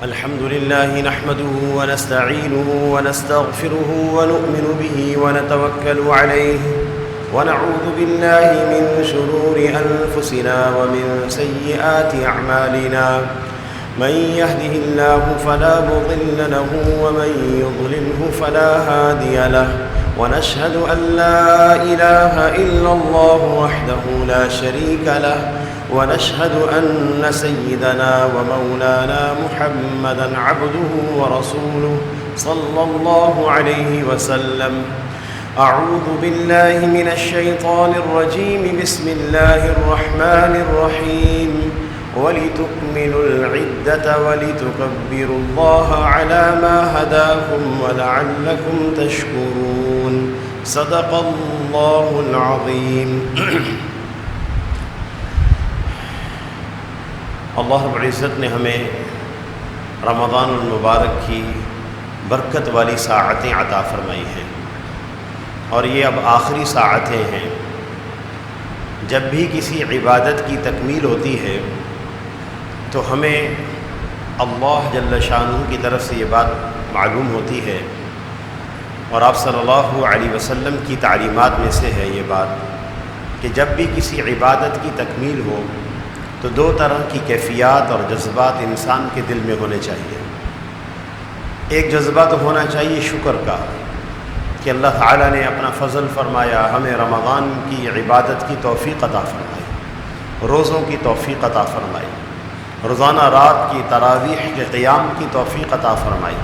الحمد لله نحمده ونستعينه ونستغفره ونؤمن به ونتوكل عليه ونعوذ بالله من شرور أنفسنا ومن سيئات أعمالنا. من يهده الله فلا مضل له ومن يضلله فلا هادي له. ونشهد أن لا إله إلا الله وحده لا شريك له. ونشهد أن سيدنا ومولانا محمدًا عبده ورسوله صلى الله عليه وسلم. أعوذ بالله من الشيطان الرجيم. بسم الله الرحمن الرحيم. ولتكملوا العدة ولتكبروا الله على ما هداكم ولعلكم تشكرون. صدق الله العظيم. اللہ رب العزت نے ہمیں رمضان المبارک کی برکت والی ساعتیں عطا فرمائی ہیں، اور یہ اب آخری ساعتیں ہیں. جب بھی کسی عبادت کی تکمیل ہوتی ہے تو ہمیں اللہ جل شانہ کی طرف سے یہ بات معلوم ہوتی ہے، اور آپ صلی اللہ علیہ وسلم کی تعلیمات میں سے ہے یہ بات کہ جب بھی کسی عبادت کی تکمیل ہو تو دو طرح کی کیفیات اور جذبات انسان کے دل میں ہونے چاہیے. ایک جذبہ تو ہونا چاہیے شکر کا کہ اللہ تعالیٰ نے اپنا فضل فرمایا، ہمیں رمضان کی عبادت کی توفیق عطا فرمائی، روزوں کی توفیق عطا فرمائی، روزانہ رات کی تراویح کے قیام کی توفیق عطا فرمائی،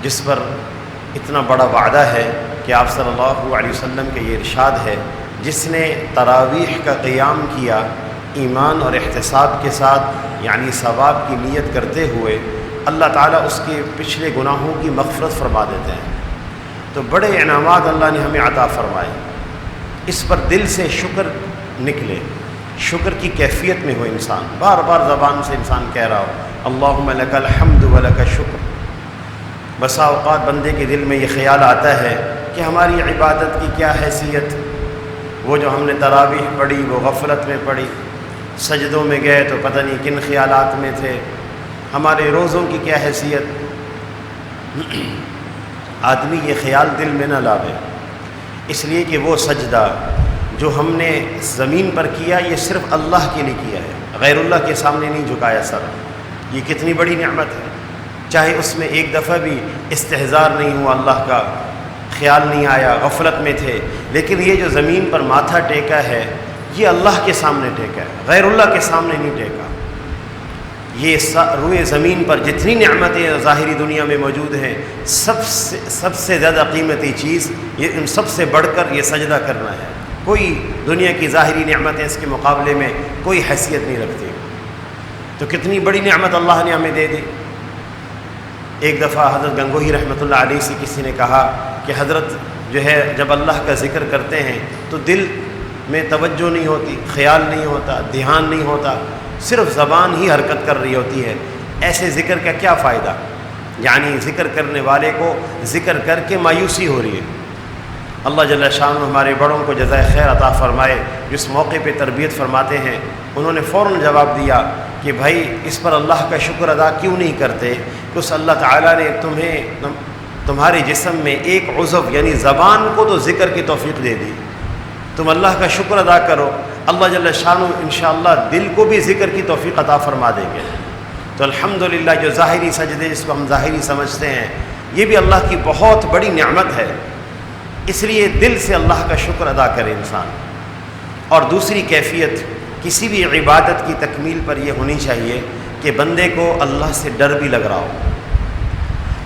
جس پر اتنا بڑا وعدہ ہے کہ آپ صلی اللہ علیہ وسلم کے یہ ارشاد ہے، جس نے تراویح کا قیام کیا ایمان اور احتساب کے ساتھ، یعنی ثواب کی نیت کرتے ہوئے، اللہ تعالیٰ اس کے پچھلے گناہوں کی مغفرت فرما دیتے ہیں. تو بڑے انعامات اللہ نے ہمیں عطا فرمائے. اس پر دل سے شکر نکلے، شکر کی کیفیت میں ہو انسان، بار بار زبان سے انسان کہہ رہا ہو اللہم لک الحمد ولک الشکر. بسا اوقات بندے کے دل میں یہ خیال آتا ہے کہ ہماری عبادت کی کیا حیثیت، وہ جو ہم نے تراویح پڑھی وہ غفلت میں پڑھی، سجدوں میں گئے تو پتہ نہیں کن خیالات میں تھے، ہمارے روزوں کی کیا حیثیت. آدمی یہ خیال دل میں نہ لاوے، اس لیے کہ وہ سجدہ جو ہم نے زمین پر کیا یہ صرف اللہ کے لیے کیا ہے، غیر اللہ کے سامنے نہیں جھکایا سر. یہ کتنی بڑی نعمت ہے. چاہے اس میں ایک دفعہ بھی استحضار نہیں ہوا، اللہ کا خیال نہیں آیا، غفلت میں تھے، لیکن یہ جو زمین پر ماتھا ٹیکا ہے یہ اللہ کے سامنے ٹیکا ہے، غیر اللہ کے سامنے نہیں ٹیکا. یہ روئے زمین پر جتنی نعمتیں ظاہری دنیا میں موجود ہیں، سب سے زیادہ قیمتی چیز یہ، ان سب سے بڑھ کر یہ سجدہ کرنا ہے. کوئی دنیا کی ظاہری نعمتیں اس کے مقابلے میں کوئی حیثیت نہیں رکھتی. تو کتنی بڑی نعمت اللہ نے ہمیں دے دی. ایک دفعہ حضرت گنگوہی رحمۃ اللہ علیہ سے کسی نے کہا کہ حضرت جو ہے جب اللہ کا ذکر کرتے ہیں تو دل میں توجہ نہیں ہوتی، خیال نہیں ہوتا، دھیان نہیں ہوتا، صرف زبان ہی حرکت کر رہی ہوتی ہے. ایسے ذکر کا کیا فائدہ؟ یعنی ذکر کرنے والے کو ذکر کر کے مایوسی ہو رہی ہے. اللہ جل شانہ ہمارے بڑوں کو جزائے خیر عطا فرمائے، جس موقع پہ تربیت فرماتے ہیں انہوں نے فوراً جواب دیا کہ بھائی اس پر اللہ کا شکر ادا کیوں نہیں کرتے کہ اس اللہ تعالیٰ نے تمہارے جسم میں ایک عضو یعنی زبان کو تو ذکر کی توفیق دے دی، تم اللہ کا شکر ادا کرو، اللہ جل شانہ انشاءاللہ دل کو بھی ذکر کی توفیق عطا فرما دیں گے. تو الحمدللہ جو ظاہری سجدے جس کو ہم ظاہری سمجھتے ہیں یہ بھی اللہ کی بہت بڑی نعمت ہے. اس لیے دل سے اللہ کا شکر ادا کرے انسان. اور دوسری کیفیت کسی بھی عبادت کی تکمیل پر یہ ہونی چاہیے کہ بندے کو اللہ سے ڈر بھی لگ رہا ہو،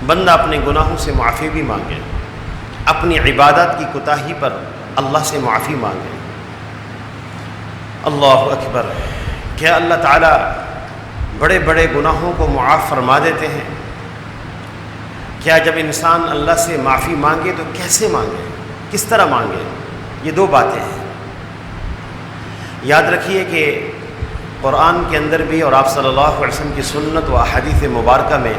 بندہ اپنے گناہوں سے معافی بھی مانگے، اپنی عبادت کی کوتاہی پر اللہ سے معافی مانگے. اللہ اکبر! کیا اللہ تعالیٰ بڑے بڑے گناہوں کو معاف فرما دیتے ہیں؟ کیا جب انسان اللہ سے معافی مانگے تو کیسے مانگے، کس طرح مانگے؟ یہ دو باتیں ہیں. یاد رکھیے کہ قرآن کے اندر بھی اور آپ صلی اللہ علیہ وسلم کی سنت و احادیث مبارکہ میں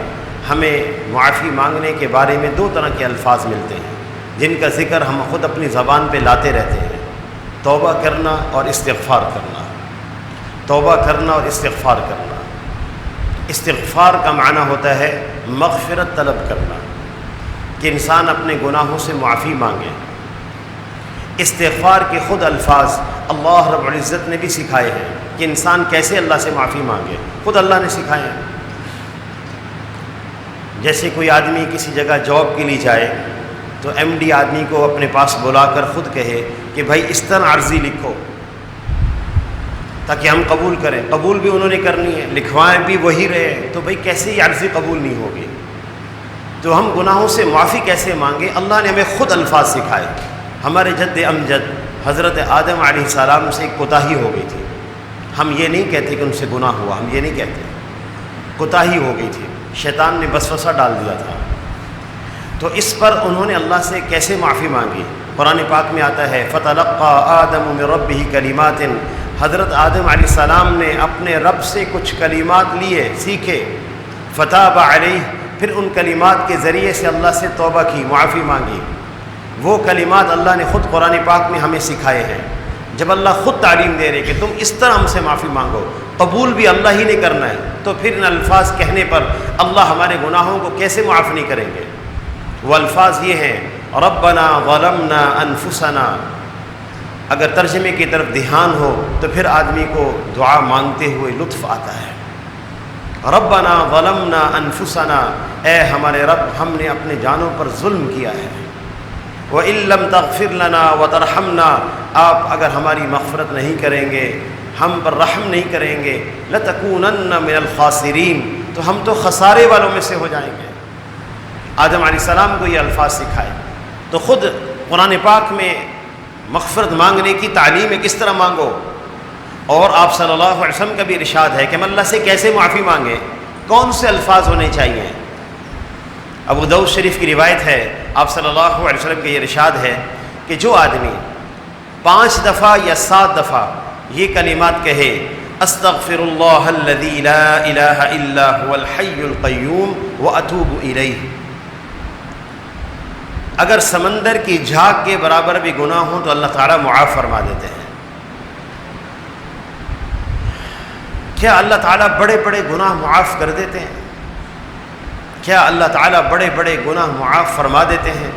ہمیں معافی مانگنے کے بارے میں دو طرح کے الفاظ ملتے ہیں جن کا ذکر ہم خود اپنی زبان پہ لاتے رہتے ہیں. توبہ کرنا اور استغفار کرنا، توبہ کرنا اور استغفار کرنا. استغفار کا معنی ہوتا ہے مغفرت طلب کرنا، کہ انسان اپنے گناہوں سے معافی مانگے۔ استغفار کے خود الفاظ اللہ رب العزت نے بھی سکھائے ہیں کہ انسان کیسے اللہ سے معافی مانگے، خود اللہ نے سکھائے ہیں۔ جیسے کوئی آدمی کسی جگہ جاب کے لیے جائے تو ایم ڈی آدمی کو اپنے پاس بلا کر خود کہے کہ بھائی اس طرح عرضی لکھو تاکہ ہم قبول کریں، قبول بھی انہوں نے کرنی ہے، لکھوائیں بھی وہی رہے، تو بھائی کیسے یہ عرضی قبول نہیں ہوگی؟ تو ہم گناہوں سے معافی کیسے مانگے؟ اللہ نے ہمیں خود الفاظ سکھائے۔ ہمارے جد امجد حضرت آدم علیہ السلام سے ایک کوتاہی ہو گئی تھی، ہم یہ نہیں کہتے کہ ان سے گناہ ہوا، ہم یہ نہیں کہتے، کوتاہی ہو گئی تھی، شیطان نے وسوسہ ڈال دیا تھا، تو اس پر انہوں نے اللہ سے کیسے معافی مانگی؟ قرآن پاک میں آتا ہے فَتَلَقَّى آدَمُ مِن رَبِّهِ كَلِمَاتٍ، حضرت آدم علیہ السلام نے اپنے رب سے کچھ کلمات لیے، سیکھے، فَتَابَ عَلَيْهِ، پھر ان کلمات کے ذریعے سے اللہ سے توبہ کی، معافی مانگی۔ وہ کلمات اللہ نے خود قرآن پاک میں ہمیں سکھائے ہیں۔ جب اللہ خود تعلیم دے رہے کہ تم اس طرح ہم سے معافی مانگو، قبول بھی اللہ ہی نے کرنا ہے، تو پھر ان الفاظ کہنے پر اللہ ہمارے گناہوں کو کیسے معاف نہیں کریں گے؟ وہ الفاظ یہ ہیں ربنا ظلمنا انفسنا۔ اگر ترجمے کی طرف دھیان ہو تو پھر آدمی کو دعا مانگتے ہوئے لطف آتا ہے۔ ربنا ظلمنا انفسنا، اے ہمارے رب ہم نے اپنے جانوں پر ظلم کیا ہے۔ وَإِن لَّمْ تَغْفِرْ لَنَا وَتَرْحَمْنَا، آپ اگر ہماری مغفرت نہیں کریں گے، ہم پر رحم نہیں کریں گے، لَتَكُونَنَّ مِنَ الْخَاسِرِينَ، تو ہم تو خسارے والوں میں سے ہو جائیں گے۔ آدم علیہ السلام کو یہ الفاظ سکھائے، تو خود قرآن پاک میں مغفرت مانگنے کی تعلیم ہے، کس طرح مانگو، اور آپ صلی اللہ علیہ وسلم کا بھی ارشاد ہے کہ ہم اللہ سے کیسے معافی مانگیں، کون سے الفاظ ہونے چاہیے۔ ابو داؤد شریف کی روایت ہے، آپ صلی اللہ علیہ وسلم کا یہ ارشاد ہے کہ جو آدمی 5 دفعہ یا 7 دفعہ یہ کلمات کہے استغفر اللہ الذی لا الہ الا هو الحی القیوم واتوب الیہ، اگر سمندر کی جھاگ کے برابر بھی گناہ ہوں تو اللہ تعالیٰ معاف فرما دیتے ہیں۔ کیا اللہ تعالیٰ بڑے بڑے گناہ معاف کر دیتے ہیں؟ کیا اللہ تعالیٰ بڑے بڑے گناہ معاف فرما دیتے ہیں؟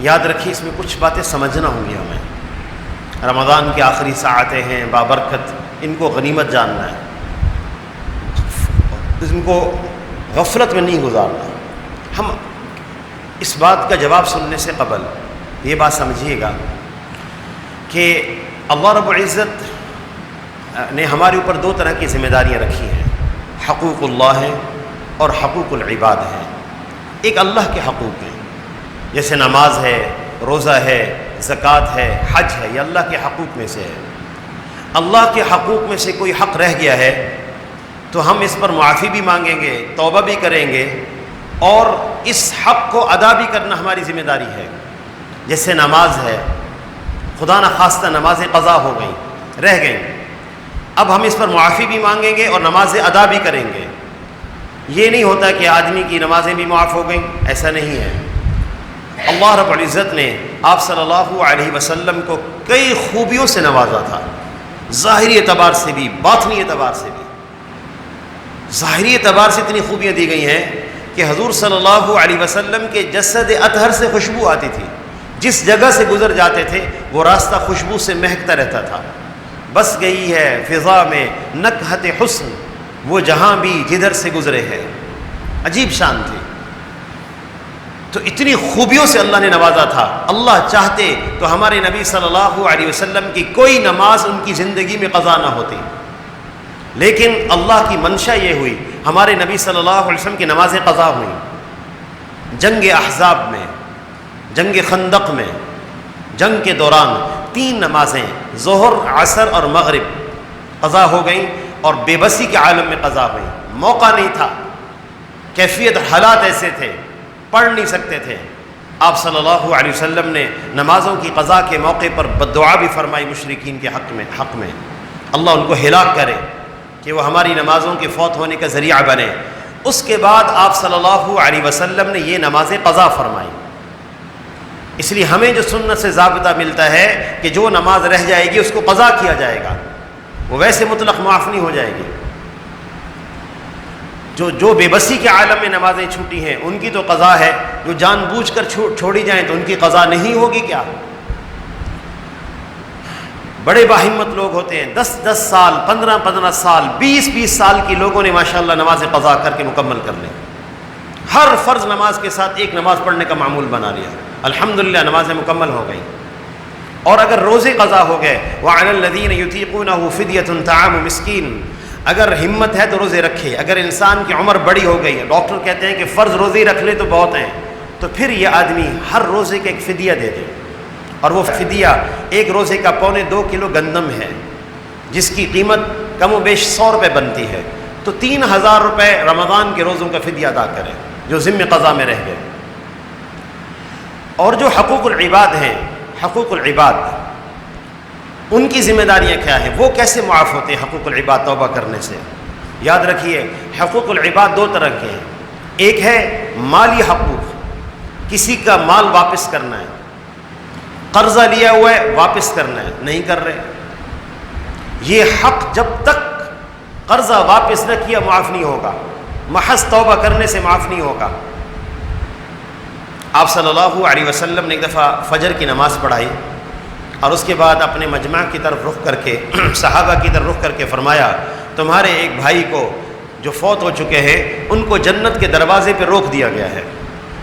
یاد رکھیے اس میں کچھ باتیں سمجھنا ہوں گی ہمیں۔ رمضان کی آخری ساعتیں ہیں بابرکت، ان کو غنیمت جاننا ہے، ان کو غفلت میں نہیں گزارنا۔ ہم اس بات کا جواب سننے سے قبل یہ بات سمجھیے گا کہ اللہ رب العزت نے ہمارے اوپر 2 طرح کی ذمہ داریاں رکھی ہیں، حقوق اللہ ہیں اور حقوق العباد ہیں۔ ایک اللہ کے حقوق ہیں، جیسے نماز ہے، روزہ ہے، زکوٰۃ ہے، حج ہے، یہ اللہ کے حقوق میں سے ہے۔ اللہ کے حقوق میں سے کوئی حق رہ گیا ہے تو ہم اس پر معافی بھی مانگیں گے، توبہ بھی کریں گے، اور اس حق کو ادا بھی کرنا ہماری ذمہ داری ہے۔ جیسے نماز ہے، خدا نخواستہ نمازیں قضا ہو گئیں، رہ گئیں، اب ہم اس پر معافی بھی مانگیں گے اور نمازیں ادا بھی کریں گے۔ یہ نہیں ہوتا کہ آدمی کی نمازیں بھی معاف ہو گئیں، ایسا نہیں ہے۔ اللہ رب العزت نے آپ صلی اللہ علیہ وسلم کو کئی خوبیوں سے نوازا تھا، ظاہری اعتبار سے بھی، باطنی اعتبار سے بھی۔ ظاہری اعتبار سے اتنی خوبیاں دی گئی ہیں کہ حضور صلی اللہ علیہ وسلم کے جسد اطہر سے خوشبو آتی تھی، جس جگہ سے گزر جاتے تھے وہ راستہ خوشبو سے مہکتا رہتا تھا۔ بس گئی ہے فضا میں نکہت حسن، وہ جہاں بھی جدھر سے گزرے ہے، عجیب شان تھی۔ تو اتنی خوبیوں سے اللہ نے نوازا تھا۔ اللہ چاہتے تو ہمارے نبی صلی اللہ علیہ وسلم کی کوئی نماز ان کی زندگی میں قضا نہ ہوتی، لیکن اللہ کی منشا یہ ہوئی ہمارے نبی صلی اللہ علیہ وسلم کی نمازیں قضا ہوئیں۔ جنگ احزاب میں، جنگ خندق میں، جنگ کے دوران 3 نمازیں ظہر، عصر اور مغرب قضا ہو گئیں، اور بے بسی کے عالم میں قضا ہوئیں۔ موقع نہیں تھا، کیفیت حالات ایسے تھے، پڑھ نہیں سکتے تھے۔ آپ صلی اللہ علیہ وسلم نے نمازوں کی قضا کے موقع پر بددعا بھی فرمائی مشرکین کے حق میں اللہ ان کو ہلاک کرے کہ وہ ہماری نمازوں کے فوت ہونے کا ذریعہ بنے۔ اس کے بعد آپ صلی اللہ علیہ وسلم نے یہ نمازیں قضا فرمائی۔ اس لیے ہمیں جو سنت سے ضابطہ ملتا ہے کہ جو نماز رہ جائے گی اس کو قضا کیا جائے گا، وہ ویسے مطلق معاف نہیں ہو جائے گی۔ جو بے بسی کے عالم میں نمازیں چھوٹی ہیں ان کی تو قضا ہے، جو جان بوجھ کر چھوڑی جائیں تو ان کی قضا نہیں ہوگی کیا؟ بڑے باہمت لوگ ہوتے ہیں، 10 سال 15 سال 20 سال کی لوگوں نے ماشاءاللہ نماز قضا کر کے مکمل کر لی، ہر فرض نماز کے ساتھ ایک نماز پڑھنے کا معمول بنا لیا، الحمدللہ نمازیں مکمل ہو گئیں۔ اور اگر روزے قضا ہو گئے، وَعَلَى الَّذِينَ يُطِيقُونَهُ فِدْيَةٌ طَعَامُ مِسْكِينٍ، اگر ہمت ہے تو روزے رکھے۔ اگر انسان کی عمر بڑی ہو گئی ہے، ڈاکٹر کہتے ہیں کہ فرض روزے رکھ لے تو بہت ہیں، تو پھر یہ آدمی ہر روزے کا ایک فدیہ دے دے، اور وہ فدیہ ایک روزے کا 2.25 کلو گندم ہے، جس کی قیمت کم و بیش 100 روپے بنتی ہے، تو 3000 روپے رمضان کے روزوں کا فدیہ ادا کرے جو ذمہ قضا میں رہ گئے۔ اور جو حقوق العباد ہیں، حقوق العباد ان کی ذمہ داریاں کیا ہیں، وہ کیسے معاف ہوتے ہیں حقوق العباد توبہ کرنے سے؟ یاد رکھیے حقوق العباد 2 طرح کے ہیں، ایک ہے مالی حقوق، کسی کا مال واپس کرنا ہے، قرضہ لیا ہوا ہے واپس کرنا ہے، نہیں کر رہے، یہ حق جب تک قرضہ واپس نہ کیا معاف نہیں ہوگا، محض توبہ کرنے سے معاف نہیں ہوگا۔ آپ صلی اللہ علیہ وسلم نے ایک دفعہ فجر کی نماز پڑھائی اور اس کے بعد اپنے مجمع کی طرف رخ کر کے صحابہ کی طرف رخ کر کے فرمایا، تمہارے ایک بھائی کو جو فوت ہو چکے ہیں ان کو جنت کے دروازے پہ روک دیا گیا ہے،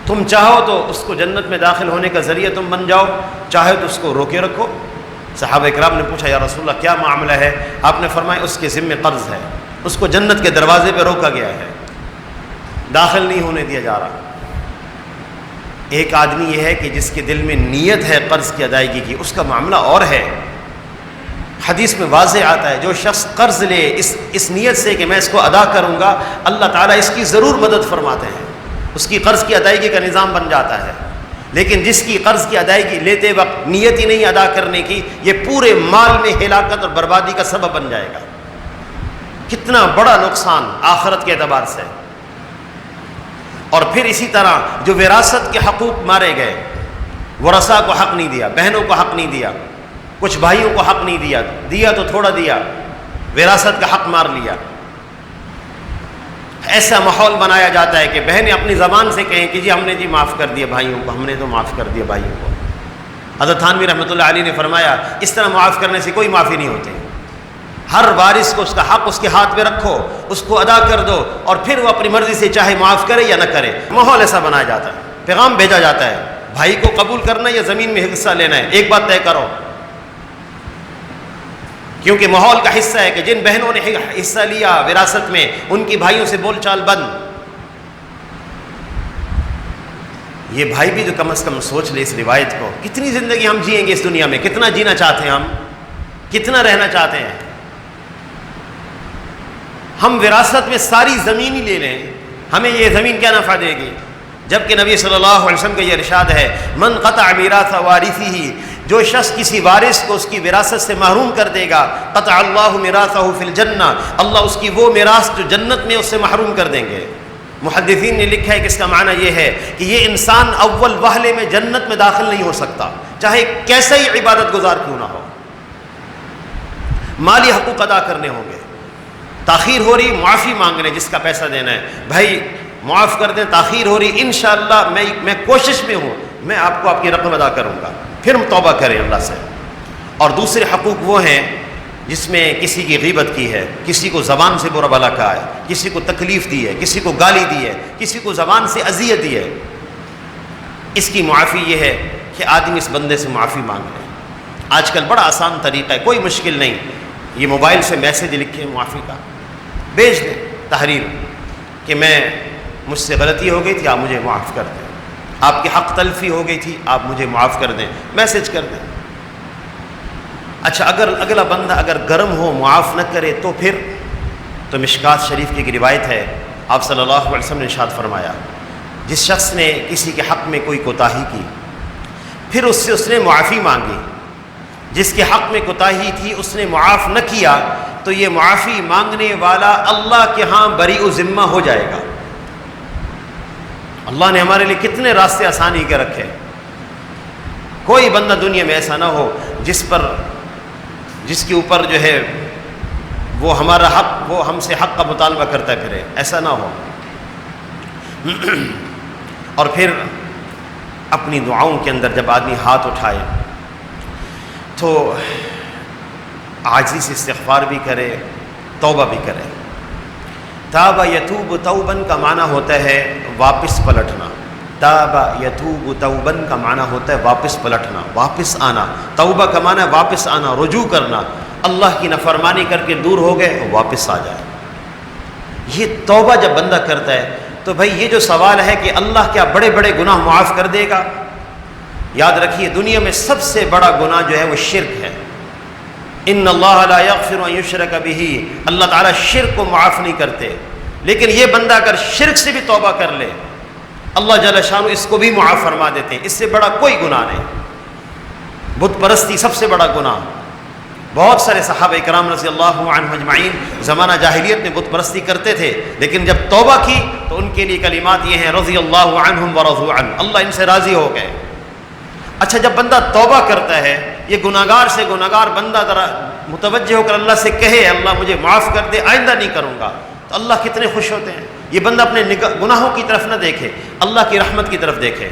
تم چاہو تو اس کو جنت میں داخل ہونے کا ذریعہ تم بن جاؤ، چاہے تو اس کو روکے رکھو۔ صحابہ اکرام نے پوچھا یا رسول اللہ کیا معاملہ ہے؟ آپ نے فرمایا اس کے ذمہ قرض ہے، اس کو جنت کے دروازے پہ روکا گیا ہے، داخل نہیں ہونے دیا جا رہا۔ ایک آدمی یہ ہے کہ جس کے دل میں نیت ہے قرض کی ادائیگی کی، اس کا معاملہ اور ہے۔ حدیث میں واضح آتا ہے جو شخص قرض لے اس نیت سے کہ میں اس کو ادا کروں گا، اللہ تعالیٰ اس کی ضرور مدد فرماتے ہیں، اس کی قرض کی ادائیگی کا نظام بن جاتا ہے۔ لیکن جس کی قرض کی ادائیگی لیتے وقت نیت ہی نہیں ادا کرنے کی، یہ پورے مال میں ہلاکت اور بربادی کا سبب بن جائے گا۔ کتنا بڑا نقصان آخرت کے اعتبار سے۔ اور پھر اسی طرح جو وراثت کے حقوق مارے گئے، ورثاء کو حق نہیں دیا، بہنوں کو حق نہیں دیا، کچھ بھائیوں کو حق نہیں دیا تو تھوڑا دیا، وراثت کا حق مار لیا۔ ایسا ماحول بنایا جاتا ہے کہ بہنیں اپنی زبان سے کہیں کہ جی ہم نے معاف کر دیا بھائیوں کو، ہم نے تو معاف کر دیا بھائیوں کو۔ حضرت تھانوی رحمۃ اللہ علیہ نے فرمایا اس طرح معاف کرنے سے کوئی معافی نہیں ہوتی، ہر وارث کو اس کا حق اس کے ہاتھ میں رکھو، اس کو ادا کر دو، اور پھر وہ اپنی مرضی سے چاہے معاف کرے یا نہ کرے۔ ماحول ایسا بنایا جاتا ہے، پیغام بھیجا جاتا ہے بھائی کو قبول کرنا یا زمین میں حصہ لینا ہے، ایک بات طے کرو، کیونکہ ماحول کا حصہ ہے کہ جن بہنوں نے حصہ لیا وراثت میں ان کی بھائیوں سے بول چال بند۔ یہ بھائی بھی جو کم از کم سوچ لے اس روایت کو، کتنی زندگی ہم جئیں گے اس دنیا میں، کتنا جینا چاہتے ہیں ہم، کتنا رہنا چاہتے ہیں؟ ہم وراثت میں ساری زمین ہی لے لیں، ہمیں یہ زمین کیا نفع دے گی؟ جبکہ نبی صلی اللہ علیہ وسلم کا یہ ارشاد ہے من قطع میراث وارثہ، جو شخص کسی وارث کو اس کی وراثت سے محروم کر دے گا، قطع اللہ میراثہ فی الجنہ، اللہ اس کی وہ میراث جو جنت میں اس سے محروم کر دیں گے۔ محدثین نے لکھا ہے کہ اس کا معنی یہ ہے کہ یہ انسان اول وہلے میں جنت میں داخل نہیں ہو سکتا، چاہے کیسا ہی عبادت گزار کیوں نہ ہو۔ مالی حقوق ادا کرنے ہوں گے، تاخیر ہو رہی معافی مانگنے، جس کا پیسہ دینا ہے بھائی معاف کر دیں، تاخیر ہو رہی انشاءاللہ میں کوشش میں ہوں، میں آپ کو آپ کی رقم ادا کروں گا، پھر ہم توبہ کریں اللہ سے۔ اور دوسرے حقوق وہ ہیں جس میں کسی کی غیبت کی ہے، کسی کو زبان سے برا بھلا کہا ہے، کسی کو تکلیف دی ہے، کسی کو گالی دی ہے، کسی کو زبان سے اذیت دی ہے، اس کی معافی یہ ہے کہ آدمی اس بندے سے معافی مانگ لے۔ آج کل بڑا آسان طریقہ ہے، کوئی مشکل نہیں، یہ موبائل سے میسیج لکھیں معافی کا، بھیج دیں تحریر کہ مجھ سے غلطی ہو گئی تھی، آپ مجھے معاف کر دیں، آپ کی حق تلفی ہو گئی تھی، آپ مجھے معاف کر دیں، میسیج کر دیں۔ اچھا اگر اگلا بندہ اگر گرم ہو معاف نہ کرے تو پھر تو مشکات شریف کی ایک روایت ہے، آپ صلی اللہ علیہ وسلم نے ارشاد فرمایا جس شخص نے کسی کے حق میں کوئی کوتاہی کی پھر اس نے معافی مانگی، جس کے حق میں کوتاہی تھی اس نے معاف نہ کیا، تو یہ معافی مانگنے والا اللہ کے ہاں بریء ذمہ ہو جائے گا۔ اللہ نے ہمارے لیے کتنے راستے آسانی کے رکھے، کوئی بندہ دنیا میں ایسا نہ ہو جس کے اوپر جو ہے وہ ہمارا حق، وہ ہم سے حق کا مطالبہ کرتا پھرے، ایسا نہ ہو۔ اور پھر اپنی دعاؤں کے اندر جب آدمی ہاتھ اٹھائے تو عاجزی سے استغفار بھی کرے، توبہ بھی کرے۔ تاب یتوب توبن کا معنی ہوتا ہے واپس پلٹنا۔ تاب یتوب توبن کا معنی ہوتا ہے واپس پلٹنا، واپس آنا۔ توبہ کا معنی ہے واپس آنا، رجوع کرنا۔ اللہ کی نافرمانی کر کے دور ہو گئے، واپس آ جائے۔ یہ توبہ جب بندہ کرتا ہے تو بھائی یہ جو سوال ہے کہ اللہ کیا بڑے بڑے گناہ معاف کر دے گا، یاد رکھیے دنیا میں سب سے بڑا گناہ جو ہے وہ شرک ہے۔ ان اللہ لا یغفر ان یشرک بہ، اللہ تعالیٰ شرک کو معاف نہیں کرتے، لیکن یہ بندہ اگر شرک سے بھی توبہ کر لے اللہ جل شانہ اس کو بھی معاف فرما دیتے ہیں۔ اس سے بڑا کوئی گناہ نہیں۔ بت پرستی سب سے بڑا گناہ۔ بہت سارے صحابہ کرام رضی اللہ عنہم اجمعین زمانہ جاہلیت میں بت پرستی کرتے تھے، لیکن جب توبہ کی تو ان کے لیے کلمات یہ ہیں رضی اللہ عنہم ورضوا عنہ، اللہ ان سے راضی ہو گئے۔ اچھا جب بندہ توبہ کرتا ہے، یہ گناہگار سے گناہگار بندہ ذرا متوجہ ہو کر اللہ سے کہے اللہ مجھے معاف کر دے، آئندہ نہیں کروں گا، تو اللہ کتنے خوش ہوتے ہیں۔ یہ بندہ اپنے گناہوں کی طرف نہ دیکھے، اللہ کی رحمت کی طرف دیکھے۔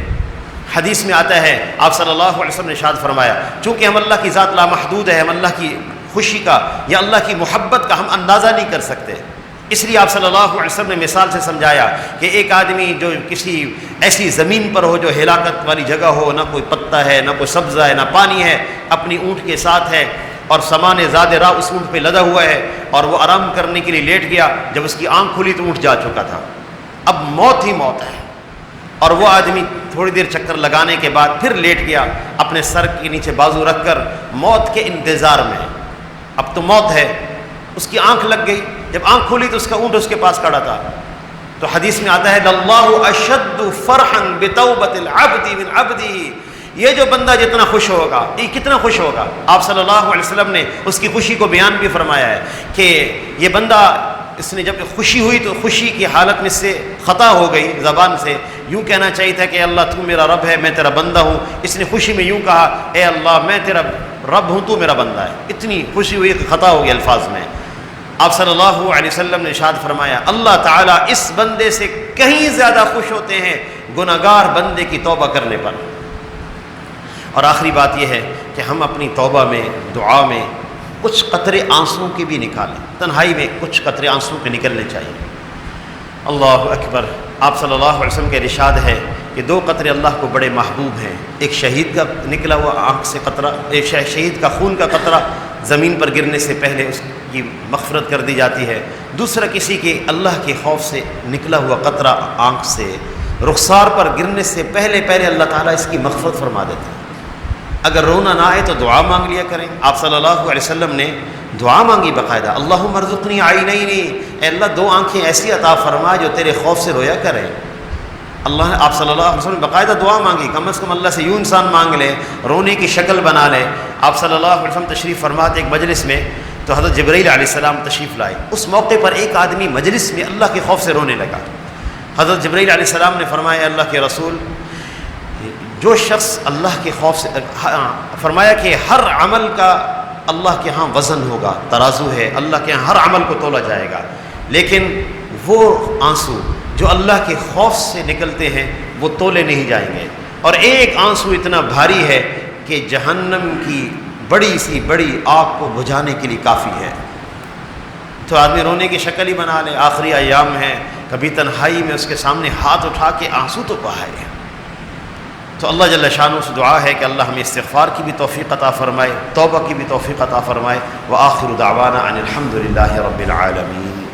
حدیث میں آتا ہے آپ صلی اللہ علیہ وسلم نے ارشاد فرمایا، چونکہ ہم اللہ کی ذات لامحدود ہے، ہم اللہ کی خوشی کا یا اللہ کی محبت کا ہم اندازہ نہیں کر سکتے، اس لیے آپ صلی اللہ علیہ وسلم نے مثال سے سمجھایا کہ ایک آدمی جو کسی ایسی زمین پر ہو جو ہلاکت والی جگہ ہو، نہ کوئی پتا ہے، نہ کوئی سبزہ ہے، نہ پانی ہے، اپنی اونٹ کے ساتھ ہے اور سامان زاد راہ اس اونٹ پہ لدا ہوا ہے، اور وہ آرام کرنے کے لیے لیٹ گیا، جب اس کی آنکھ کھلی تو اونٹ جا چکا تھا، اب موت ہی موت ہے، اور وہ آدمی تھوڑی دیر چکر لگانے کے بعد پھر لیٹ گیا اپنے سر کے نیچے بازو رکھ کر موت کے انتظار میں، اب تو موت ہے، اس کی آنکھ لگ گئی، جب آنکھ کھولی تو اس کا اونٹ اس کے پاس کھڑا تھا۔ تو حدیث میں آتا ہے اللہ اشد فرحا بتوبۃ العبد من عبدہ، یہ جو بندہ جتنا خوش ہوگا، یہ کتنا خوش ہوگا، آپ صلی اللہ علیہ وسلم نے اس کی خوشی کو بیان بھی فرمایا ہے کہ یہ بندہ، اس نے جب خوشی ہوئی تو خوشی کی حالت میں سے خطا ہو گئی، زبان سے یوں کہنا چاہیے تھا کہ اللہ تو میرا رب ہے، میں تیرا بندہ ہوں، اس نے خوشی میں یوں کہا اے اللہ میں تیرا رب ہوں، تو میرا بندہ ہے، اتنی خوشی ہوئی کہ خطا ہو گئی الفاظ میں۔ آپ صلی اللہ علیہ وسلم نے ارشاد فرمایا اللہ تعالیٰ اس بندے سے کہیں زیادہ خوش ہوتے ہیں گناہگار بندے کی توبہ کرنے پر۔ اور آخری بات یہ ہے کہ ہم اپنی توبہ میں، دعا میں کچھ قطرے آنسوں کے بھی نکالیں، تنہائی میں کچھ قطرے آنسوں کے نکلنے چاہیے۔ اللہ اکبر، آپ صلی اللہ علیہ وسلم کے ارشاد ہے کہ دو قطرے اللہ کو بڑے محبوب ہیں، ایک شہید کا نکلا ہوا آنکھ سے قطرہ، ایک شہید کا خون کا قطرہ زمین پر گرنے سے پہلے اس کی مغفرت کر دی جاتی ہے، دوسرا کسی کے اللہ کے خوف سے نکلا ہوا قطرہ آنکھ سے رخسار پر گرنے سے پہلے اللہ تعالیٰ اس کی مغفرت فرما دیتے ہیں۔ اگر رونا نہ آئے تو دعا مانگ لیا کریں۔ آپ صلی اللہ علیہ وسلم نے دعا مانگی باقاعدہ، اللہم ارزقنی عینین، اے اللہ دو آنکھیں ایسی عطا فرما جو تیرے خوف سے رویا کریں۔ اللہ نے آپ صلی اللہ علیہ وسلم نے باقاعدہ دعا مانگی، کم از کم اللہ سے یوں انسان مانگ لے، رونے کی شکل بنا لے۔ آپ صلی اللہ علیہ وسلم تشریف فرماتے ایک مجلس میں تو حضرت جبرائیل علیہ السلام تشریف لائے، اس موقع پر ایک آدمی مجلس میں اللہ کے خوف سے رونے لگا۔ حضرت جبرائیل علیہ السلام نے فرمایا اللہ کے رسول، جو شخص اللہ کے خوف سے، فرمایا کہ ہر عمل کا اللہ کے ہاں وزن ہوگا، ترازو ہے، اللہ کے ہاں ہر عمل کو تولا جائے گا، لیکن وہ آنسو جو اللہ کے خوف سے نکلتے ہیں وہ تولے نہیں جائیں گے، اور ایک آنسو اتنا بھاری ہے کہ جہنم کی بڑی سی بڑی آگ کو بجھانے کے لیے کافی ہے۔ تو آدمی رونے کی شکل ہی بنا لے، آخری ایام ہے، کبھی تنہائی میں اس کے سامنے ہاتھ اٹھا کے آنسو تو بہائے۔ تو اللہ جل شانہ سے دعا ہے کہ اللہ ہمیں استغفار کی بھی توفیق عطا فرمائے، توبہ کی بھی توفیق عطا فرمائے۔ وآخر دعوانا ان الحمد للہ رب العالمین۔